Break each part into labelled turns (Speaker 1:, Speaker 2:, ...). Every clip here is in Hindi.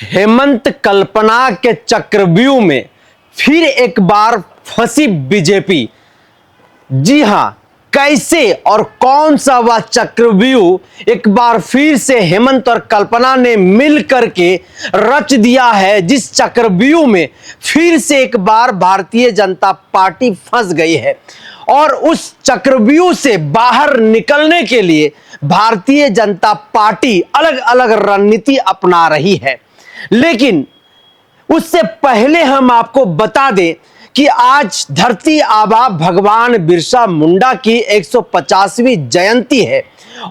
Speaker 1: हेमंत कल्पना के चक्रव्यूह में फिर एक बार फंसी बीजेपी। जी हां, कैसे और कौन सा वह चक्रव्यूह एक बार फिर से हेमंत और कल्पना ने मिल करके रच दिया है, जिस चक्रव्यूह में फिर से एक बार भारतीय जनता पार्टी फंस गई है। और उस चक्रव्यूह से बाहर निकलने के लिए भारतीय जनता पार्टी अलग अलग रणनीति अपना रही है। लेकिन उससे पहले हम आपको बता दें कि आज धरती आबा भगवान बिरसा मुंडा की 150वीं जयंती है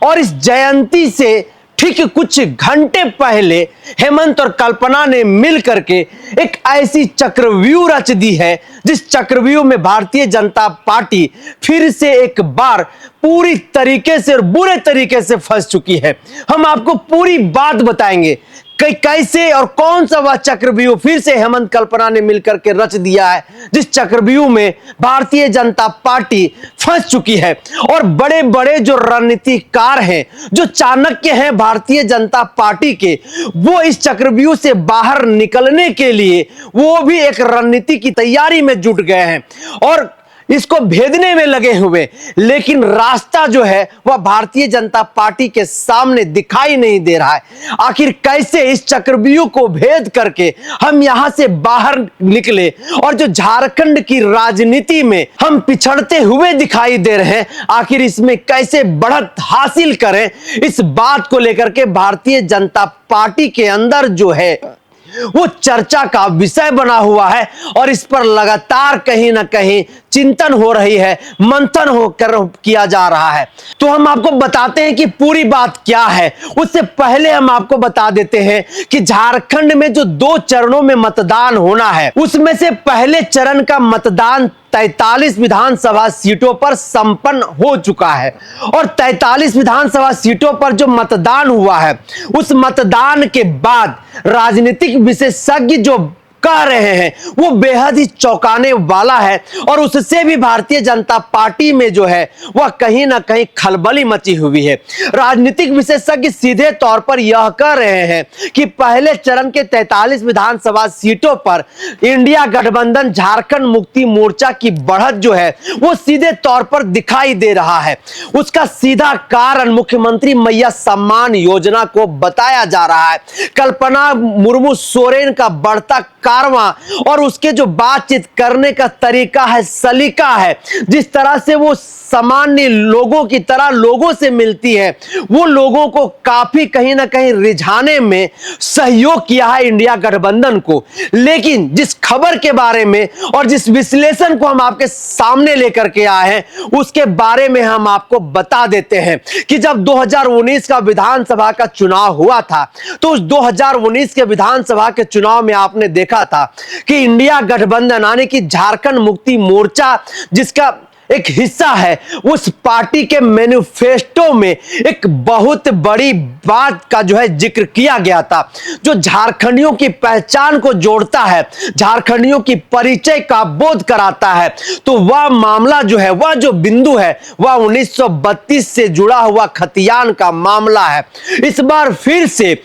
Speaker 1: और इस जयंती से ठीक कुछ घंटे पहले हेमंत और कल्पना ने मिल करके एक ऐसी चक्रव्यूह रच दी है, जिस चक्रव्यूह में भारतीय जनता पार्टी फिर से एक बार पूरी तरीके से और बुरे तरीके से फंस चुकी है। हम आपको पूरी बात बताएंगे कि कैसे और कौन सा वह चक्रव्यूह फिर से हेमंत कल्पना ने मिलकर के रच दिया है, जिस चक्रव्यूह में भारतीय जनता पार्टी फंस चुकी है। और बड़े बड़े जो रणनीतिकार हैं, जो चाणक्य हैं भारतीय जनता पार्टी के, वो इस चक्रव्यूह से बाहर निकलने के लिए वो भी एक रणनीति की तैयारी में जुट गए हैं और इसको भेदने में लगे हुए। लेकिन रास्ता जो है वह भारतीय जनता पार्टी के सामने दिखाई नहीं दे रहा है। आखिर कैसे इस चक्रव्यूह को भेद करके हम यहां से बाहर निकले और जो झारखंड की राजनीति में हम पिछड़ते हुए दिखाई दे रहे हैं, आखिर इसमें कैसे बढ़त हासिल करें, इस बात को लेकर के भारतीय जनता पार्टी के अंदर जो है वो चर्चा का विषय बना हुआ है और इस पर लगातार कहीं ना कहीं चिंतन हो रही है, मंथन होकर किया जा रहा है। तो हम आपको बताते हैं कि पूरी बात क्या है। उससे पहले हम आपको बता देते हैं कि झारखंड में जो 2 चरणों में मतदान होना है, उसमें से पहले चरण का मतदान 43 विधानसभा सीटों पर संपन्न हो चुका है और 43 विधानसभा सीटों पर जो मतदान हुआ है, उस मतदान के बाद राजनीतिक विशेषज्ञ जो कह रहे हैं वो बेहद ही चौंकाने वाला है और उससे भी भारतीय जनता पार्टी में जो है वह कहीं ना कहीं खलबली मची हुई है। राजनीतिक विशेषज्ञ सीधे तौर पर यह कह रहे हैं कि पहले चरण के 43 विधानसभा सीटों पर इंडिया गठबंधन झारखंड मुक्ति मोर्चा की बढ़त जो है वो सीधे तौर पर दिखाई दे रहा है। उसका सीधा कारण मुख्यमंत्री मैया सम्मान योजना को बताया जा रहा है। कल्पना मुर्मू सोरेन का बढ़ता कारवां और उसके जो बातचीत करने का तरीका है, सलीका है, जिस तरह से वो सामान्य लोगों की तरह लोगों से मिलती है, वो लोगों को काफी कहीं ना कहीं रिझाने में सहयोग किया है इंडिया गठबंधन को। लेकिन जिस खबर के बारे में और जिस विश्लेषण को हम आपके सामने लेकर के आए हैं, उसके बारे में हम आपको बता देते हैं कि जब 2019 का विधानसभा का चुनाव हुआ था, तो उस 2019 के विधानसभा के चुनाव में आपने देखा था कि इंडिया गठबंधन यानी कि झारखंड मुक्ति मोर्चा जिसका एक हिस्सा है, उस पार्टी के मैनिफेस्टो में एक बहुत बड़ी बात का जो है जिक्र किया गया था, जो झारखंडियों की पहचान को जोड़ता है, झारखंडियों की परिचय का बोध कराता है। तो वह मामला जो है, वह जो बिंदु है, वह 1932 से जुड़ा हुआ खतियान का मामला है। इस बार फिर से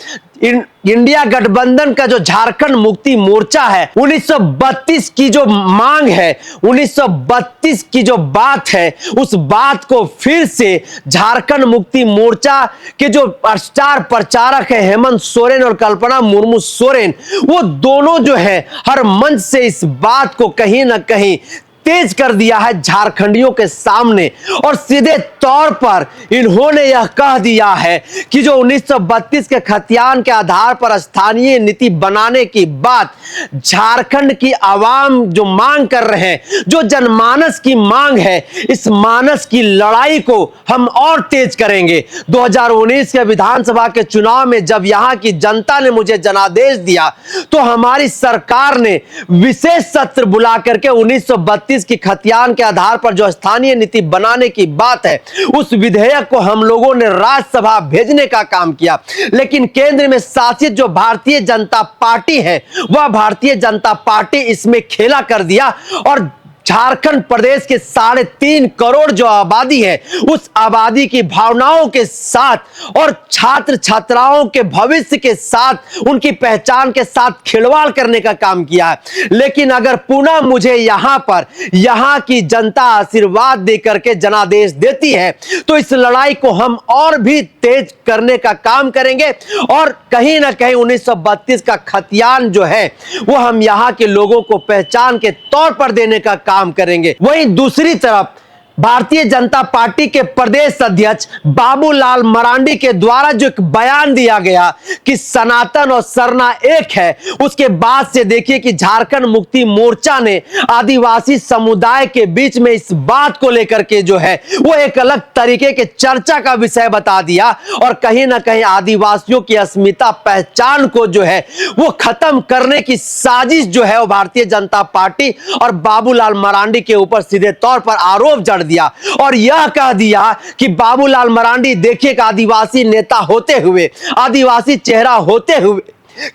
Speaker 1: इंडिया गठबंधन का जो झारखंड मुक्ति मोर्चा है, 1932 की जो मांग है, 1932 की जो बात है, उस बात को फिर से झारखंड मुक्ति मोर्चा के जो स्टार प्रचारक है हेमंत सोरेन और कल्पना मुर्मू सोरेन, वो दोनों जो है हर मंच से इस बात को कहीं ना कहीं तेज कर दिया है झारखंडियों के सामने और सीधे तौर पर इन्होंने यह कह दिया है कि जो 1932 के खतियान के आधार पर स्थानीय नीति बनाने की बात झारखंड की आवाम जो मांग कर रहे हैं, जो जनमानस की मांग है, इस मानस की लड़ाई को हम और तेज करेंगे। 2019 के विधानसभा के चुनाव में जब यहां की जनता ने मुझे जनादेश दिया, तो हमारी सरकार ने विशेष सत्र बुला करके 1932 की खतियान के आधार पर जो स्थानीय नीति बनाने की बात है, उस विधेयक को हम लोगों ने राज्यसभा भेजने का काम किया। लेकिन केंद्र में शासित जो भारतीय जनता पार्टी है, वह भारतीय जनता पार्टी इसमें खेला कर दिया और झारखंड प्रदेश के 3.5 करोड़ जो आबादी है, उस आबादी की भावनाओं के साथ और छात्र छात्राओं के भविष्य के साथ, उनकी पहचान के साथ खिलवाड़ करने का काम किया है। लेकिन अगर पुनः मुझे यहां पर यहां की जनता आशीर्वाद देकर के जनादेश देती है, तो इस लड़ाई को हम और भी तेज करने का काम करेंगे और कहीं ना कहीं 1932 का खतियान जो है वो हम यहां के लोगों को पहचान के तौर पर देने का काम करेंगे। वहीं दूसरी तरफ भारतीय जनता पार्टी के प्रदेश अध्यक्ष बाबूलाल मरांडी के द्वारा जो एक बयान दिया गया कि सनातन और सरना एक है, उसके बाद से देखिए कि झारखंड मुक्ति मोर्चा ने आदिवासी समुदाय के बीच में इस बात को लेकर के जो है वो एक अलग तरीके के चर्चा का विषय बता दिया और कहीं ना कहीं आदिवासियों की अस्मिता पहचान को जो है वो खत्म करने की साजिश जो है वो भारतीय जनता पार्टी और बाबूलाल मरांडी के ऊपर सीधे तौर पर आरोप जड़ दिया और यह कह दिया कि बाबूलाल मरांडी देखिए कि आदिवासी नेता होते हुए, आदिवासी चेहरा होते हुए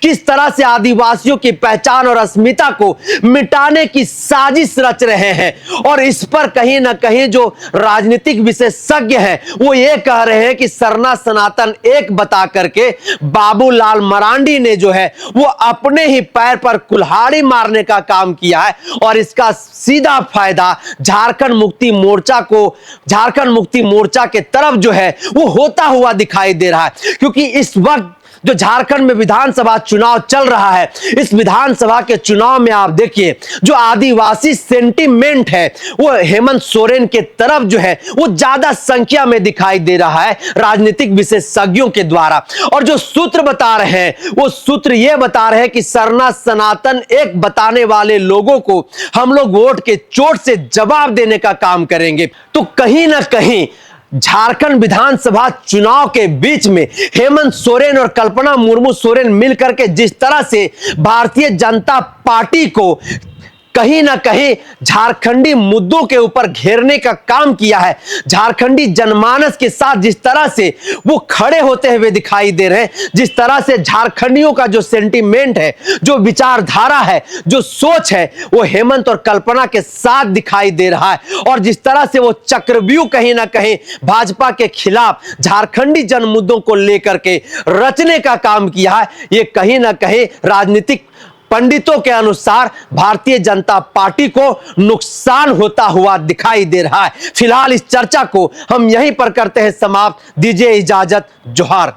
Speaker 1: किस तरह से आदिवासियों की पहचान और अस्मिता को मिटाने की साजिश रच रहे हैं। और इस पर कहीं ना कहीं जो राजनीतिक विशेषज्ञ हैं वो ये कह रहे हैं कि सरना सनातन एक बता करके बाबूलाल मरांडी ने जो है वो अपने ही पैर पर कुल्हाड़ी मारने का काम किया है और इसका सीधा फायदा झारखंड मुक्ति मोर्चा को, झारखंड मुक्ति मोर्चा के तरफ जो है वो होता हुआ दिखाई दे रहा है। क्योंकि इस वक्त जो झारखंड में विधानसभा चुनाव चल रहा है, इस विधानसभा के चुनाव में आप देखिए जो आदिवासी सेंटीमेंट है वो हेमंत सोरेन के तरफ जो है वो ज्यादा संख्या में दिखाई दे रहा है राजनीतिक विशेषज्ञों के द्वारा। और जो सूत्र बता रहे हैं वो सूत्र ये बता रहे हैं कि सरना सनातन एक बताने वाले लोगों को हम लोग वोट के चोट से जवाब देने का काम करेंगे। तो कहीं ना कहीं झारखंड विधानसभा चुनाव के बीच में हेमंत सोरेन और कल्पना मुर्मू सोरेन मिलकर के जिस तरह से भारतीय जनता पार्टी को कहीं ना कहीं झारखंडी मुद्दों के ऊपर घेरने का काम किया है, झारखंडी जनमानस के साथ जिस तरह से वो खड़े होते हुए दिखाई दे रहे हैं, जिस तरह से झारखंडियों का जो सेंटीमेंट है, जो विचारधारा है, जो सोच है वो हेमंत और कल्पना के साथ दिखाई दे रहा है। और जिस तरह से वो चक्रव्यूह कहीं ना कहीं भाजपा के खिलाफ झारखंडी जन मुद्दों को लेकर के रचने का काम किया है, ये कहीं ना कहीं राजनीतिक पंडितों के अनुसार भारतीय जनता पार्टी को नुकसान होता हुआ दिखाई दे रहा है। फिलहाल इस चर्चा को हम यहीं पर करते हैं समाप्त। दीजिए इजाजत। जोहार।